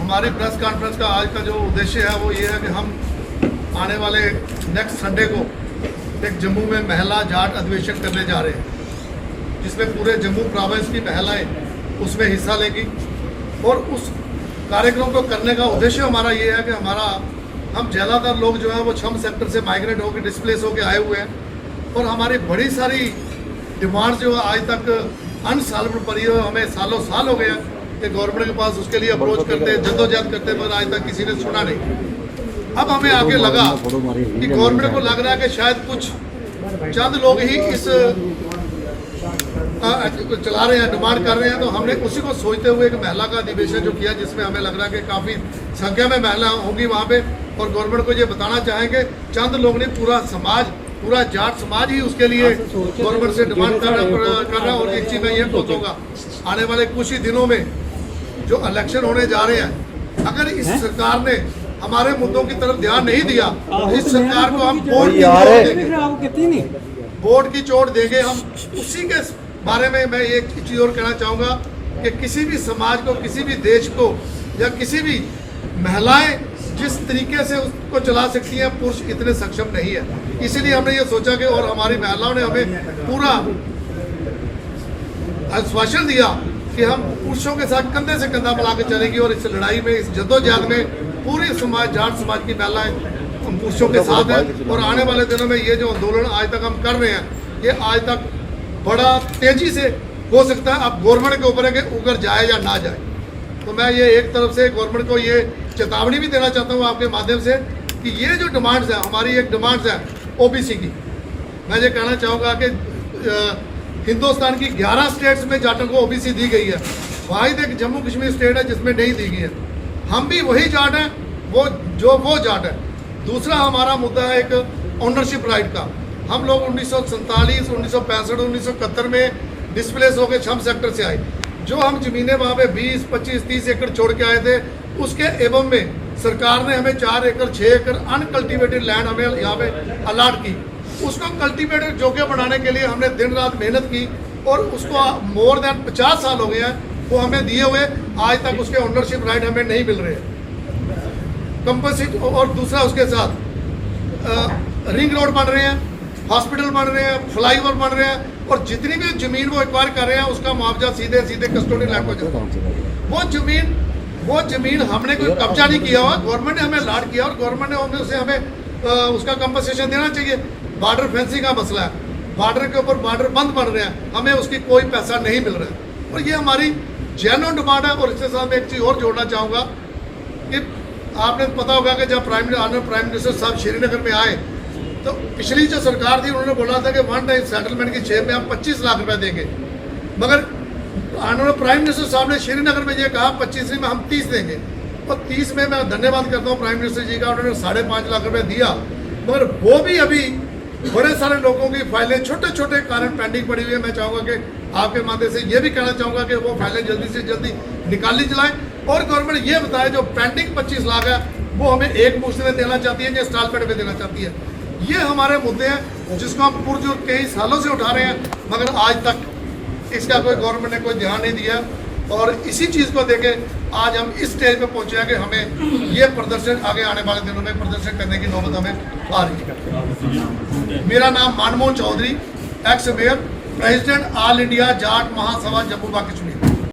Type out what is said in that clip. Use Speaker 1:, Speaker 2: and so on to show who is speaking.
Speaker 1: हमारी press conference का आज का जो उद्देश्य है वो ये है कि हम आने वाले नेक्स्ट संडे को एक जम्मू में महिला जाट अधिवेशन करने जा रहे हैं, जिसमें पूरे जम्मू प्रोविंस की महिलाएं उसमें हिस्सा लेंगी। और उस कार्यक्रम को करने का उद्देश्य हमारा ये है कि हम ज़्यादातर लोग जो है वो छम सेक्टर से माइग्रेट होकर डिस्प्लेस होकर आए हुए हैं और हमारी बड़ी सारी डिमांड जो है आज तक अनसॉल्व पड़ी है। हमें सालों साल हो गया कि गवर्नमेंट के पास उसके लिए अप्रोच करते जद्दोजहद करते, मगर आज तक किसी ने सुना नहीं। अब हमें आगे लगा कि गवर्नमेंट को लग रहा है कि शायद कुछ चंद लोग ही इस चला रहे हैं, डिमांड कर रहे हैं। तो हमने उसी को सोचते हुए एक महिला का अधिवेशन जो किया, जिसमें हमें लग रहा है कि काफ़ी संख्या में महिला होंगी वहाँ पे। और गवर्नमेंट को ये बताना चाहेंगे, चंद लोग नहीं, पूरा समाज, पूरा जाट समाज ही उसके लिए गवर्नमेंट से डिमांड कर रहा है। और एक चीज़ मैं ये कहूँगा, आने वाले कुछ ही दिनों में जो इलेक्शन होने जा रहे हैं, अगर इस सरकार ने हमारे मुद्दों की तरफ ध्यान नहीं दिया, इस सरकार को हम वोट की चोट देंगे। हम उसी के बारे में मैं एक चीज़ और कहना चाहूँगा कि किसी भी समाज को, किसी भी देश को, या किसी भी महिलाएं जिस तरीके से उसको चला सकती हैं, पुरुष इतने सक्षम नहीं है। इसीलिए हमने ये सोचा कि, और हमारी महिलाओं ने हमें पूरा आश्वासन दिया कि हम पुरुषों के साथ कंधे से कंधा मिला के चलेंगे और इस लड़ाई में, इस जद्दोजहद में पूरी समाज, जाट समाज की महिलाएं हम पुरुषों के साथ हैं। और आने वाले दिनों में ये जो आंदोलन आज तक हम कर रहे हैं, ये आज तक बड़ा तेजी से हो सकता है। अब गवर्नमेंट के ऊपर है कि उगर जाए या ना जाए। तो मैं ये एक तरफ से गवर्नमेंट को ये चेतावनी भी देना चाहता हूँ आपके माध्यम से कि ये जो डिमांड्स हैं, हमारी एक डिमांड्स है ओबीसी की। मैं ये कहना चाहूँगा कि हिंदुस्तान की 11 स्टेट्स में जाटों को ओबीसी दी गई है। वाहिद एक जम्मू कश्मीर स्टेट है जिसमें नहीं दी गई है। हम भी वही जाट हैं, वो जाट है। दूसरा हमारा मुद्दा है एक ओनरशिप राइट का। हम लोग 1947, 1965, 1971 में डिस्प्लेस होकर छम सेक्टर से आए। जो हम ज़मीनें वहाँ पे 20, 25, 30 एकड़ छोड़ के आए थे, उसके एवं में सरकार ने हमें 4 एकड़ 6 एकड़ अनकल्टिवेटेड लैंड हमें यहाँ पे अलाट की। उसको कल्टिवेटेड योग्य बनाने के लिए हमने दिन रात मेहनत की और उसको मोर देन 50 साल हो गए हैं वो हमें दिए हुए। आज तक उसके ओनरशिप राइट हमें नहीं मिल रहे कंपल्सरी। और दूसरा उसके साथ रिंग रोड बन रहे हैं, हॉस्पिटल बन रहे हैं, फ्लाईओवर बन रहे हैं, और जितनी भी ज़मीन वो एक्वायर कर रहे हैं उसका मुआवजा सीधे सीधे कस्टोडियल लैंड को जाता है। वो ज़मीन हमने कोई कब्जा नहीं किया हुआ, गवर्नमेंट ने हमें अलाट किया और गवर्नमेंट ने उसे हमें उसका कंपनसेशन देना चाहिए। बॉर्डर फेंसिंग का मसला है, बॉर्डर के ऊपर बॉर्डर बंद बन रहे हैं, हमें उसकी कोई पैसा नहीं मिल रहा है। और ये हमारी जेन्युइन डिमांड है। और इसके साथ मैं एक चीज़ और जोड़ना चाहूँगा कि आपने पता होगा कि जब प्राइम मिनिस्टर साहब श्रीनगर में आए, तो पिछली जो सरकार थी उन्होंने बोला था कि वन टाइम सेटलमेंट की शेप में हम 25 लाख रुपए देंगे। मगर उन्होंने प्राइम मिनिस्टर साहब ने श्रीनगर में ये कहा 25 में हम 30 देंगे। और 30 में मैं धन्यवाद करता हूँ प्राइम मिनिस्टर जी का, उन्होंने 5.5 लाख रुपए दिया। मगर वो भी अभी बड़े सारे लोगों की फाइलें छोटे छोटे कारण पेंडिंग पड़ी हुई है। मैं चाहूँगा कि आपके माध्यम से ये भी कहना चाहूँगा कि वो फाइलें जल्दी से जल्दी निकाली जाए। और गवर्नमेंट ये बताए जो पेंडिंग 25 लाख है वो हमें एक मुश्त में देना चाहती है या इंस्टॉलमेंट में देना चाहती है। ये हमारे मुद्दे हैं जिसको हम पुरजोर कई सालों से उठा रहे हैं, मगर आज तक इसका कोई गवर्नमेंट ने कोई ध्यान नहीं दिया। और इसी चीज़ को देके आज हम इस स्टेज पे पहुंचे हैं कि हमें ये प्रदर्शन आगे आने वाले दिनों में प्रदर्शन करने की नौबत हमें आ रही है। मेरा नाम Manmohan Chaudhary, ex mayor, president all India Jat Mahasabha Jammu Kashmir.